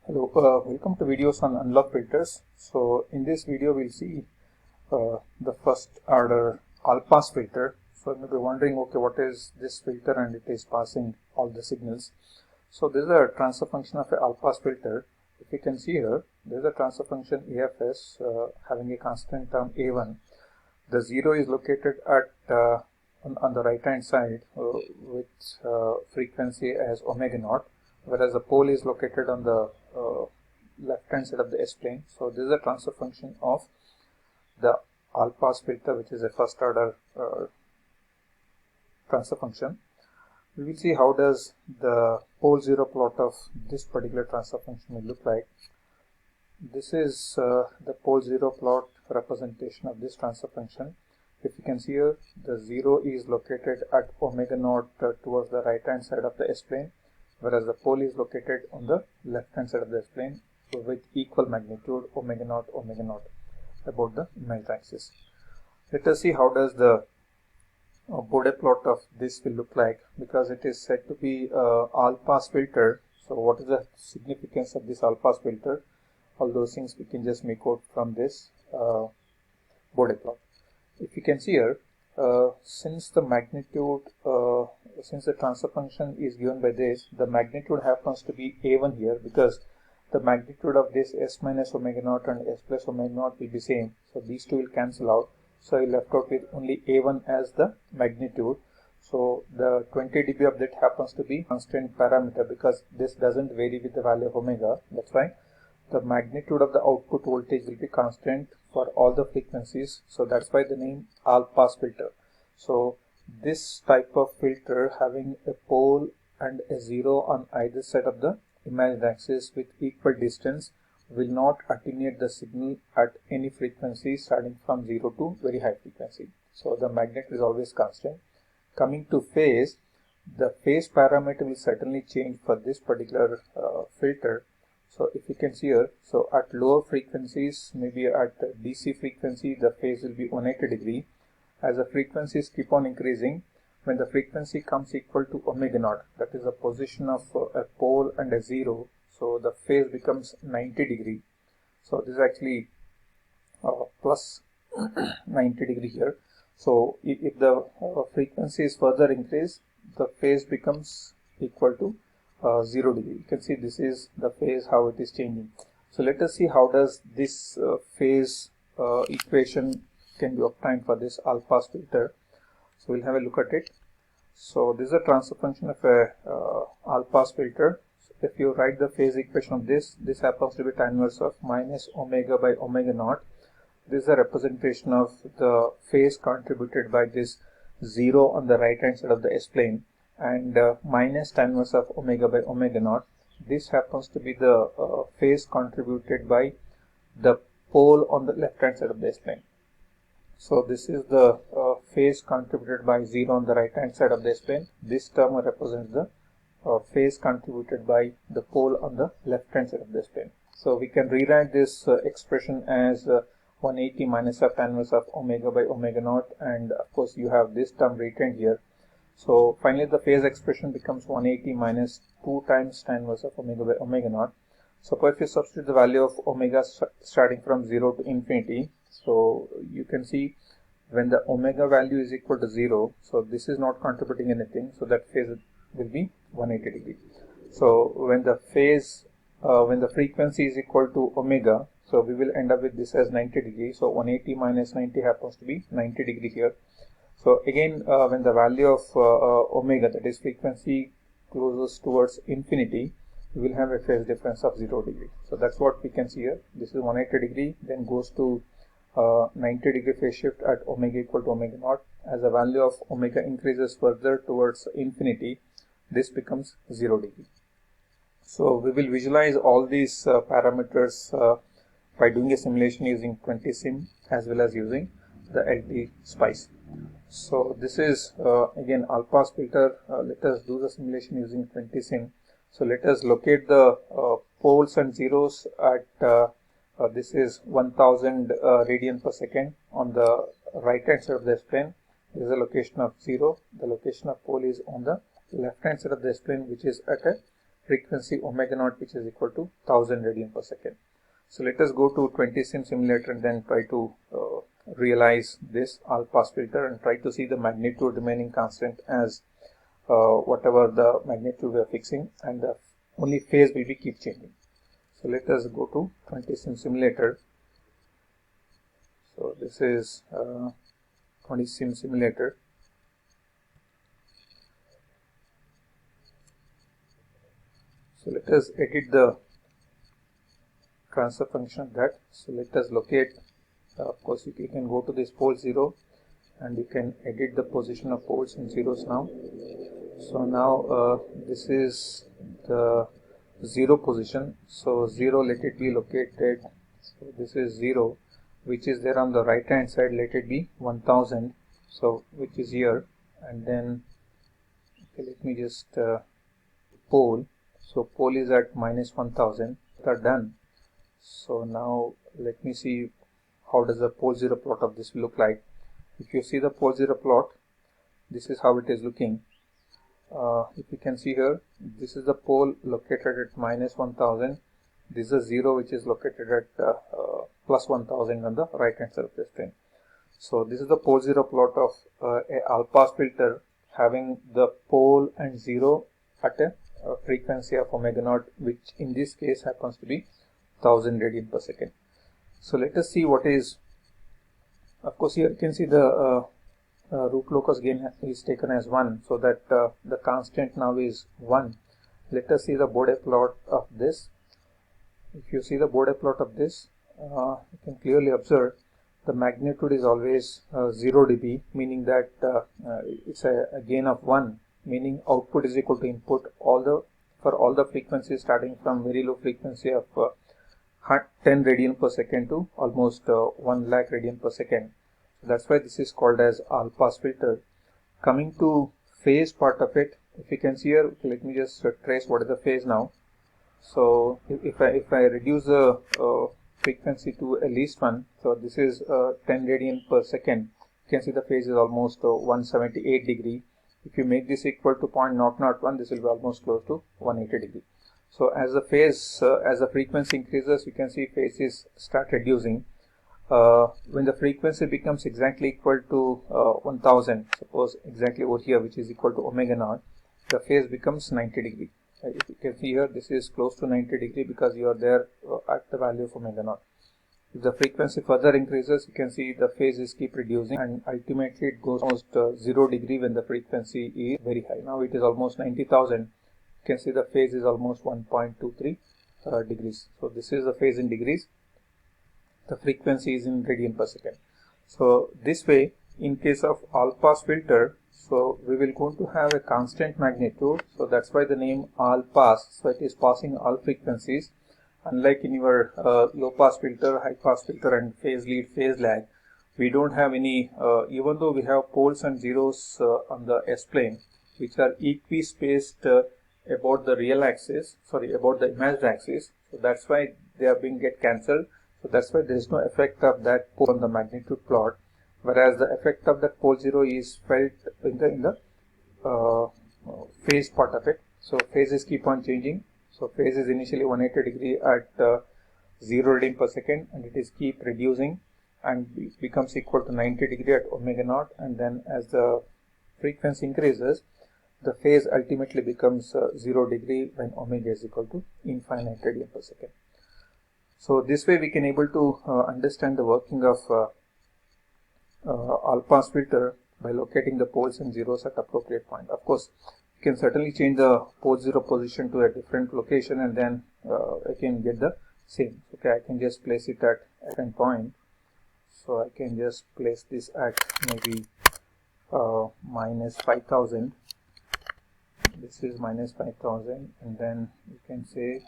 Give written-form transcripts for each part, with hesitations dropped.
Hello, welcome to videos on unlock filters. So in this video we'll see the first order all pass filter. So you may be wondering, okay, what is this filter, and it is passing all the signals. So this is a transfer function of a all pass filter. If you can see here, there is a transfer function EFS having a constant term A1. The 0 is located at on the right hand side with frequency as omega naught, whereas the pole is located on the left hand side of the S plane. So this is a transfer function of the all pass filter, which is a first order transfer function. We will see how does the pole 0 plot of this particular transfer function will look like. This is the pole 0 plot representation of this transfer function. If you can see here, the 0 is located at omega naught towards the right hand side of the S plane, whereas the pole is located on the left hand side of the S plane, so with equal magnitude omega naught about the image axis. Let us see how does the Bode plot of this will look like, because it is said to be all pass filter. So what is the significance of this all pass filter? All those things we can just make out from this Bode plot. If you can see here, since the magnitude, since the transfer function is given by this, the magnitude happens to be A1 here, because the magnitude of this S minus omega naught and S plus omega naught will be same. So these two will cancel out. So I left out with only A1 as the magnitude. So the 20 dB of that happens to be constant parameter, because this doesn't vary with the value of omega. That's why the magnitude of the output voltage will be constant for all the frequencies. So that's why the name all pass filter. So this type of filter having a pole and a 0 on either side of the imagined axis with equal distance will not attenuate the signal at any frequency starting from 0 to very high frequency. So the magnitude is always constant. Coming to phase, the phase parameter will certainly change for this particular filter. So if you can see here, so at lower frequencies, maybe at DC frequency, the phase will be 180 degree. As the frequencies keep on increasing, when the frequency comes equal to omega naught, that is the position of a pole and a 0, so the phase becomes 90 degree. So this is actually plus 90 degree here. So if the frequency is further increased, the phase becomes equal to 0 degree. You can see this is the phase, how it is changing. So let us see how does this phase equation can be obtained for this all pass filter. So we'll have a look at it. So this is a transfer function of a all pass filter. So if you write the phase equation of this happens to be tan inverse of minus omega by omega naught. This is a representation of the phase contributed by this 0 on the right hand side of the S plane, and minus tan inverse of omega by omega naught. This happens to be the phase contributed by the pole on the left hand side of the S plane. So this is the phase contributed by 0 on the right hand side of the S plane. This term represents the phase contributed by the pole on the left hand side of the S plane. So we can rewrite this expression as 180 minus of tan inverse of omega by omega naught, and of course you have this term retained here. So finally the phase expression becomes 180 minus 2 times tan inverse of omega by omega naught. Suppose if you substitute the value of omega starting from 0 to infinity, so you can see when the omega value is equal to 0, so this is not contributing anything, so that phase will be 180 degree. So when the phase, when the frequency is equal to omega, so we will end up with this as 90 degree. So 180 minus 90 happens to be 90 degree here. So again, when the value of omega, that is frequency, closes towards infinity, we will have a phase difference of 0 degree. So that's what we can see here. This is 180 degree, then goes to 90 degree phase shift at omega equal to omega naught. As the value of omega increases further towards infinity, this becomes 0 degree. So we will visualize all these parameters by doing a simulation using 20sim as well as using the LT-SPICE. So this is again all pass filter. Let us do the simulation using 20sim. So let us locate the poles and zeros at this is 1000 radian per second on the right hand side of the S plane. This is the location of 0. The location of pole is on the left hand side of the S plane, which is at a frequency omega naught, which is equal to 1000 radian per second. So let us go to 20 sim simulator and then try to realize this all pass filter and try to see the magnitude remaining constant as whatever the magnitude we are fixing, and the only phase will be keep changing. So let us go to 20 sim simulator. So this is 20 sim simulator. So let us edit the transfer function of that. So let us locate, of course you can go to this pole 0 and you can edit the position of poles and zeros now. So now this is the 0 position. So 0, let it be located, so this is 0, which is there on the right hand side, let it be 1000, so which is here, and then okay, let me just pole. So pole is at minus 1000. Are done. So now let me see how does the pole 0 plot of this look like. If you see the pole 0 plot, this is how it is looking. If you can see here, this is the pole located at minus 1000. This is a 0 which is located at plus 1000 on the right hand side of the screen. So this is the pole 0 plot of a all pass filter having the pole and 0 at a frequency of omega naught, which in this case happens to be 1000 radian per second. So let us see what is, of course here you can see the root locus gain is taken as 1, so that the constant now is 1. Let us see the Bode plot of this. If you see the Bode plot of this, you can clearly observe the magnitude is always 0 dB, meaning that it's a gain of 1, meaning output is equal to input for all the frequencies starting from very low frequency of 10 radian per second to almost 1 lakh radian per second. So that's why this is called as all pass filter. Coming to phase part of it, if you can see here, let me just trace what is the phase now. So if I reduce the frequency to a least one, so this is 10 radian per second, you can see the phase is almost 178 degree. If you make this equal to 0.001, this will be almost close to 180 degree. So as the phase, as the frequency increases, you can see phases start reducing. When the frequency becomes exactly equal to 1000, suppose exactly over here, which is equal to omega naught, the phase becomes 90 degree. If you can see here, this is close to 90 degree because you are there at the value of omega naught. If the frequency further increases, you can see the phases keep reducing and ultimately it goes almost 0 degree when the frequency is very high. Now it is almost 90,000. You can see the phase is almost 1.23 degrees. So this is the phase in degrees. The frequency is in radian per second. So this way, in case of all pass filter, so we will going to have a constant magnitude. So that's why the name all pass. So it is passing all frequencies. Unlike in your low pass filter, high pass filter and phase lead, phase lag, we don't have any, even though we have poles and zeros on the S-plane, which are equi-spaced about the real axis, about the imagined axis. So that's why they are being get cancelled. So that's why there is no effect of that pole on the magnitude plot, whereas the effect of that pole 0 is felt in the phase part of it. So phases keep on changing. So phase is initially 180 degree at 0 radian per second, and it is keep reducing and becomes equal to 90 degree at omega naught, and then as the frequency increases, the phase ultimately becomes 0 degree when omega is equal to infinite radian per second. So this way we can able to understand the working of all pass filter by locating the poles and zeros at appropriate point. Of course, you can certainly change the pole 0 position to a different location and then I can get the same. Okay, I can just place it at a different point. So I can just place this at maybe minus 5000. This is minus 5000, and then you can say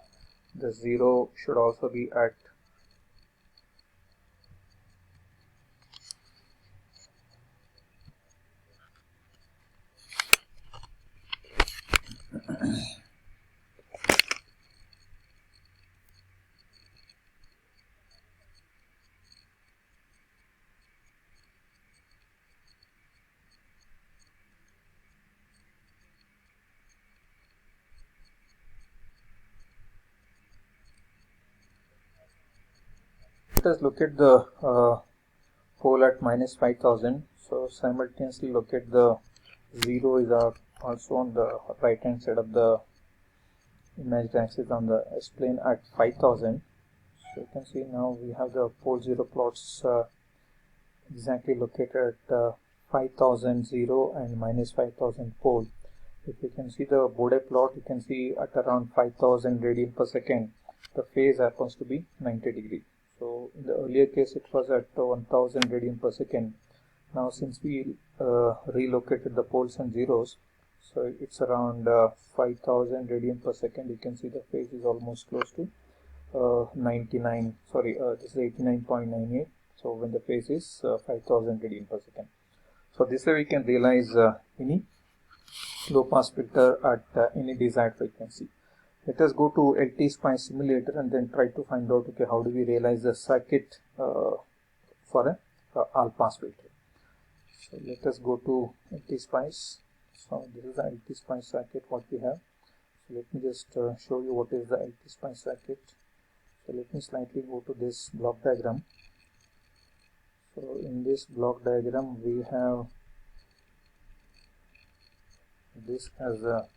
the 0 should also be at let us look at the pole at minus 5000. So simultaneously locate the 0 is also on the right hand side of the imagined axis on the S-plane at 5000. So you can see now we have the pole 0 plots exactly located at 5000 0 and minus 5000 pole. If you can see the Bode plot, you can see at around 5000 radian per second the phase happens to be 90 degree. So in the earlier case it was at 1000 radian per second. Now since we relocated the poles and zeros, so it's around 5000 radian per second. You can see the phase is almost close to 99, sorry, this is 89.98. So when the phase is 5000 radian per second. So this way we can realize any low pass filter at any desired frequency. Let us go to LT-Spice simulator and then try to find out, okay, how do we realize the circuit for a all pass filter. So let us go to LT-Spice. So this is the LT-Spice circuit what we have. So let me just show you what is the LT-Spice circuit. So let me slightly go to this block diagram. So in this block diagram we have this as a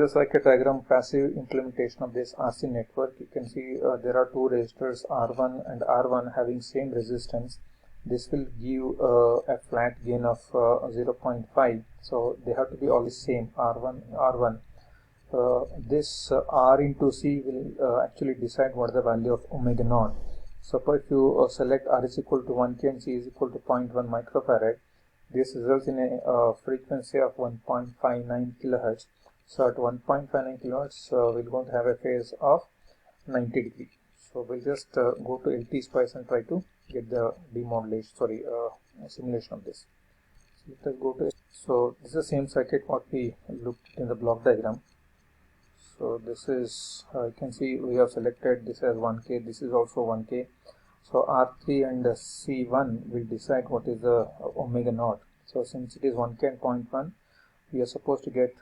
circuit diagram, passive implementation of this RC network. You can see there are two resistors R1 and R1 having same resistance. This will give a flat gain of 0.5. So they have to be always same, R1 R1. This R into C will actually decide what the value of omega naught. Suppose if you select R is equal to 1K and C is equal to 0.1 microfarad, this results in a frequency of 1.59 kilohertz. So at 1.59 kilohertz, we're going to have a phase of 90 degree. So we'll just go to LT-Spice and try to get the demodulation, simulation of this. So let us go to it. So this is the same circuit what we looked in the block diagram. So this is, you can see we have selected this as 1K, this is also 1K. So R3 and C1 will decide what is the omega naught. So since it is 1K and 0.1, we are supposed to get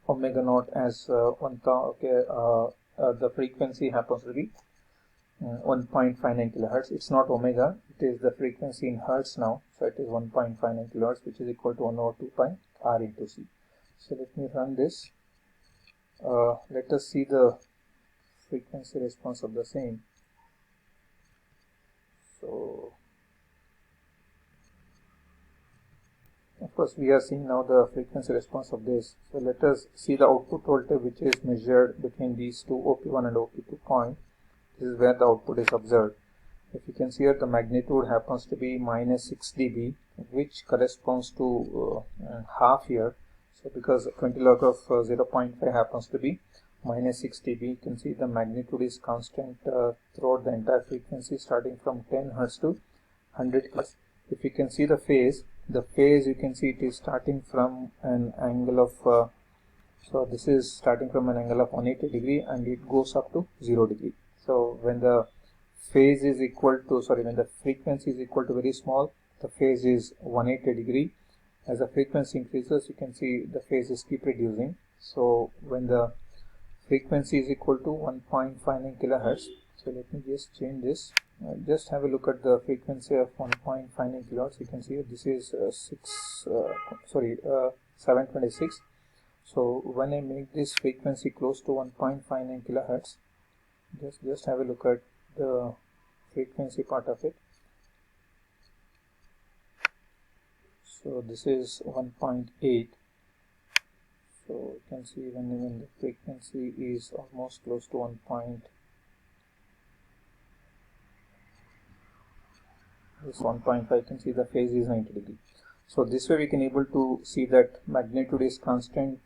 omega naught as the frequency happens to be 1.59 kilohertz. It's not omega, it is the frequency in hertz now. So it is 1.59 kilohertz, which is equal to 1 over 2 pi R into C. So let me run this. Let us see the frequency response of the same. So of course we are seeing now the frequency response of this. So let us see the output voltage which is measured between these two OP1 and OP2 point. This is where the output is observed. If you can see here, the magnitude happens to be minus 6 dB, which corresponds to half here. So because 20 log of 0.5 happens to be minus 6 dB, you can see the magnitude is constant throughout the entire frequency, starting from 10 Hz to 100 Hz. If you can see the phase you can see it is starting from an angle of so this is starting from an angle of 180 degree and it goes up to 0 degree. So when the phase is equal to, when the frequency is equal to very small, the phase is 180 degree. As the frequency increases, you can see the phases keep reducing. So when the frequency is equal to 1.59 kilohertz, so let me just change this. Just have a look at the frequency of 1.59 kilohertz. You can see this is 726. So when I make this frequency close to 1.59 kilohertz, just have a look at the frequency part of it. So this is 1.8. So you can see when the frequency is almost close to 1.8. This 1.5, you can see the phase is 90 degree. So this way we can able to see that magnitude is constant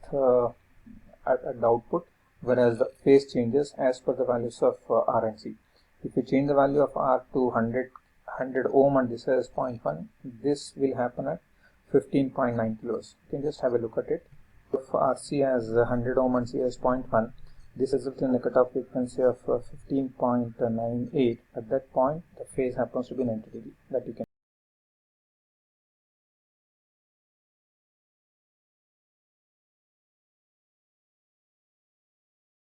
at the output, whereas the phase changes as per the values of R and C. If you change the value of R to 100 ohm and this is 0.1, this will happen at 15.9 kilos. You can just have a look at it. If RC as 100 ohm and C as 0.1, this results in a cutoff frequency of 15.98. At that point, the phase happens to be 90 degree. That you can